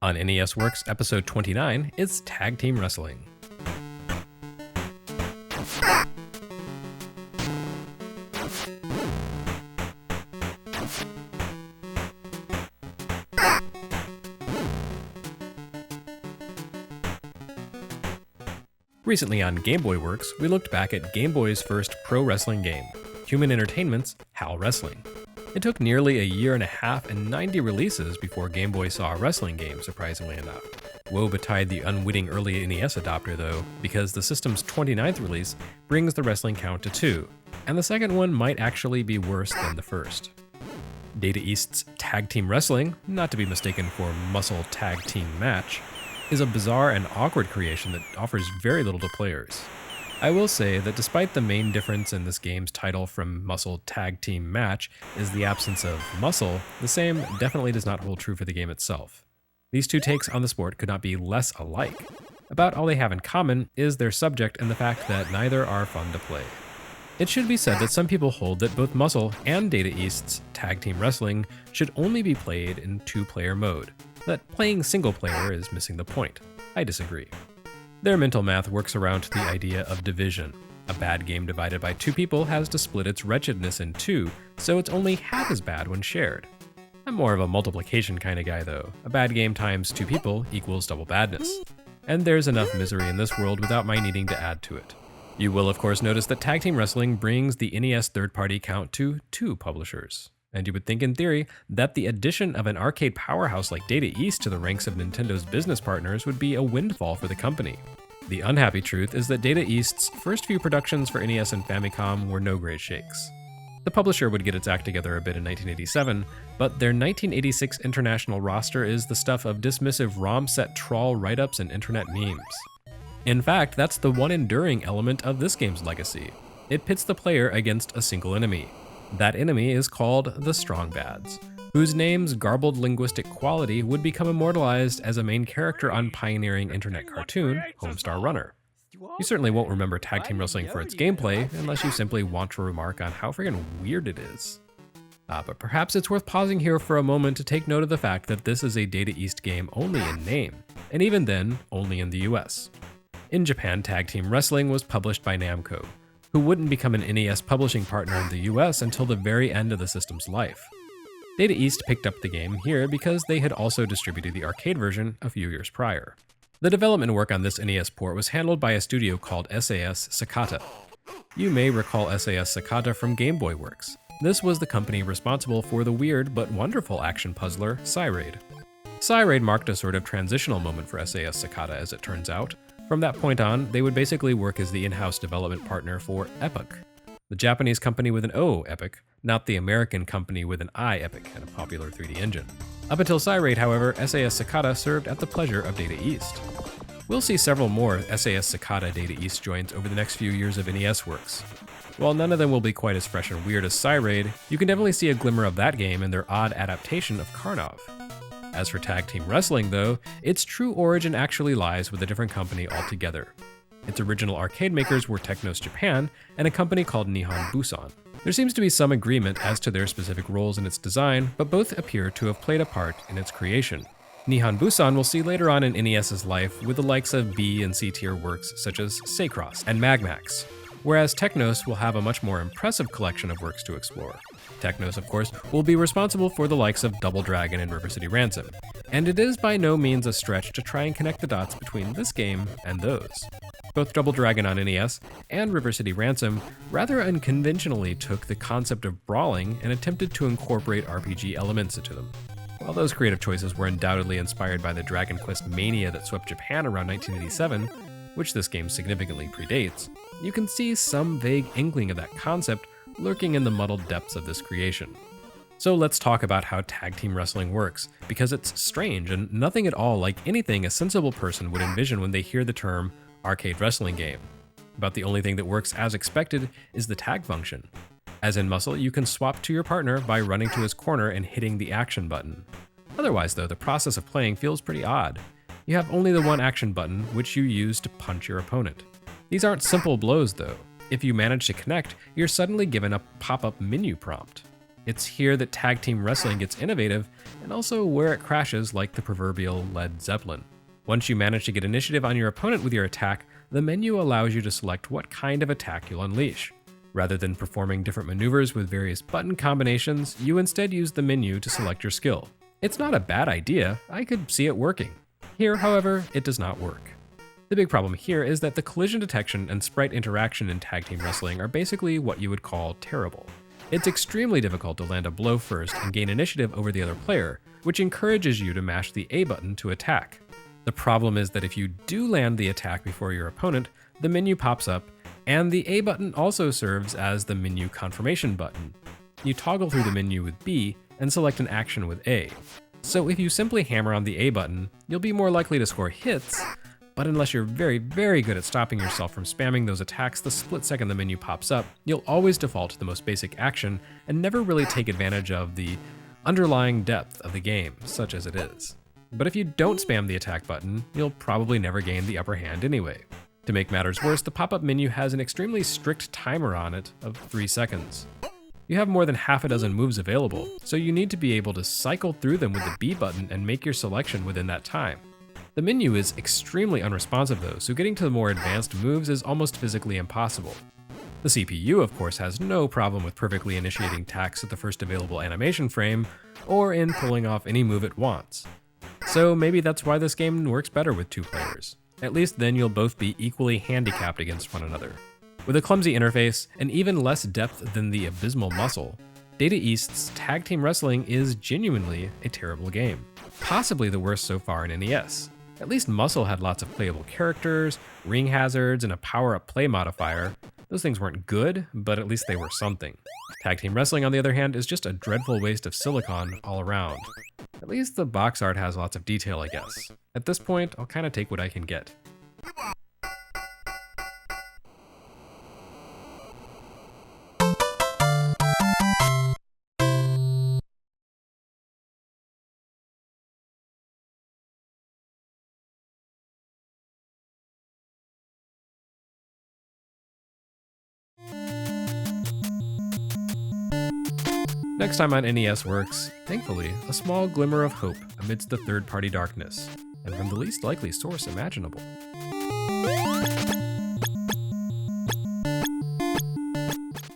On NES Works episode 29, it's Tag Team Wrestling. Recently on Game Boy Works, we looked back at Game Boy's first pro wrestling game, Human Entertainment's HAL Wrestling. It took nearly a year and a half and 90 releases before Game Boy saw a wrestling game, surprisingly enough. Woe betide the unwitting early NES adopter though, because the system's 29th release brings the wrestling count to 2, and the second one might actually be worse than the first. Data East's Tag Team Wrestling, not to be mistaken for Muscle Tag Team Match, is a bizarre and awkward creation that offers very little to players. I will say that despite the main difference in this game's title from Muscle Tag Team Match is the absence of muscle, the same definitely does not hold true for the game itself. These two takes on the sport could not be less alike. About all they have in common is their subject and the fact that neither are fun to play. It should be said that some people hold that both Muscle and Data East's Tag Team Wrestling should only be played in two-player mode, that playing single-player is missing the point. I disagree. Their mental math works around the idea of division. A bad game divided by two people has to split its wretchedness in two, so it's only half as bad when shared. I'm more of a multiplication kind of guy though. A bad game times two people equals double badness. And there's enough misery in this world without my needing to add to it. You will of course notice that Tag Team Wrestling brings the NES third-party count to 2 publishers. And you would think in theory that the addition of an arcade powerhouse like Data East to the ranks of Nintendo's business partners would be a windfall for the company. The unhappy truth is that Data East's first few productions for NES and Famicom were no great shakes. The publisher would get its act together a bit in 1987, but their 1986 international roster is the stuff of dismissive ROM set trawl write-ups and internet memes. In fact, that's the one enduring element of this game's legacy. It pits the player against a single enemy. That enemy is called the Strong Bads, whose name's garbled linguistic quality would become immortalized as a main character on pioneering internet cartoon, Homestar Runner. You certainly won't remember Tag Team Wrestling for its gameplay, unless you simply want to remark on how friggin' weird it is. But perhaps it's worth pausing here for a moment to take note of the fact that this is a Data East game only in name, and even then, only in the US. In Japan, Tag Team Wrestling was published by Namco, who wouldn't become an NES publishing partner in the US until the very end of the system's life. Data East picked up the game here because they had also distributed the arcade version a few years prior. The development work on this NES port was handled by a studio called SAS Sakata. You may recall SAS Sakata from Game Boy Works. This was the company responsible for the weird but wonderful action puzzler Psy-Raid. Psy-Raid marked a sort of transitional moment for SAS Sakata, as it turns out. From that point on, they would basically work as the in-house development partner for Epic, the Japanese company with an O, Epic, not the American company with an I, Epic, and a popular 3D engine. Up until Psy-Raid, however, SAS Sakata served at the pleasure of Data East. We'll see several more SAS Sakata Data East joints over the next few years of NES Works. While none of them will be quite as fresh and weird as Psy-Raid, you can definitely see a glimmer of that game in their odd adaptation of KARNOV. As for Tag Team Wrestling, though, its true origin actually lies with a different company altogether. Its original arcade makers were Technos Japan and a company called Nihon Busan. There seems to be some agreement as to their specific roles in its design, but both appear to have played a part in its creation. Nihon Busan will see later on in NES's life with the likes of B and C tier works such as Saycross and MAGMAX, whereas Technos will have a much more impressive collection of works to explore. Technos, of course, will be responsible for the likes of Double Dragon and River City Ransom, and it is by no means a stretch to try and connect the dots between this game and those. Both Double Dragon on NES and River City Ransom rather unconventionally took the concept of brawling and attempted to incorporate RPG elements into them. While those creative choices were undoubtedly inspired by the Dragon Quest mania that swept Japan around 1987, which this game significantly predates, you can see some vague inkling of that concept lurking in the muddled depths of this creation. So let's talk about how Tag Team Wrestling works, because it's strange and nothing at all like anything a sensible person would envision when they hear the term arcade wrestling game. About the only thing that works as expected is the tag function. As in Muscle, you can swap to your partner by running to his corner and hitting the action button. Otherwise though, the process of playing feels pretty odd. You have only the one action button, which you use to punch your opponent. These aren't simple blows though. If you manage to connect, you're suddenly given a pop-up menu prompt. It's here that tag team wrestling gets innovative, and also where it crashes like the proverbial Led Zeppelin. Once you manage to get initiative on your opponent with your attack, the menu allows you to select what kind of attack you'll unleash. Rather than performing different maneuvers with various button combinations, you instead use the menu to select your skill. It's not a bad idea, I could see it working. Here, however, it does not work. The big problem here is that the collision detection and sprite interaction in tag team wrestling are basically what you would call terrible. It's extremely difficult to land a blow first and gain initiative over the other player, which encourages you to mash the A button to attack. The problem is that if you do land the attack before your opponent, the menu pops up, and the A button also serves as the menu confirmation button. You toggle through the menu with B and select an action with A. So if you simply hammer on the A button, you'll be more likely to score hits, but unless you're very good at stopping yourself from spamming those attacks the split second the menu pops up, you'll always default to the most basic action and never really take advantage of the underlying depth of the game, such as it is. But if you don't spam the attack button, you'll probably never gain the upper hand anyway. To make matters worse, the pop-up menu has an extremely strict timer on it of 3 seconds. You have more than half a dozen moves available, so you need to be able to cycle through them with the B button and make your selection within that time. The menu is extremely unresponsive though, so getting to the more advanced moves is almost physically impossible. The CPU, of course, has no problem with perfectly initiating attacks at the first available animation frame, or in pulling off any move it wants. So maybe that's why this game works better with 2 players. At least then you'll both be equally handicapped against one another. With a clumsy interface and even less depth than the abysmal M.U.S.C.L.E, Data East's Tag Team Wrestling is genuinely a terrible game. Possibly the worst so far in NES. At least M.U.S.C.L.E had lots of playable characters, ring hazards, and a power-up play modifier. Those things weren't good, but at least they were something. Tag Team Wrestling, on the other hand, is just a dreadful waste of silicon all around. At least the box art has lots of detail, I guess. At this point, I'll kinda take what I can get. Next time on NES Works, thankfully, a small glimmer of hope amidst the third-party darkness, and from the least likely source imaginable.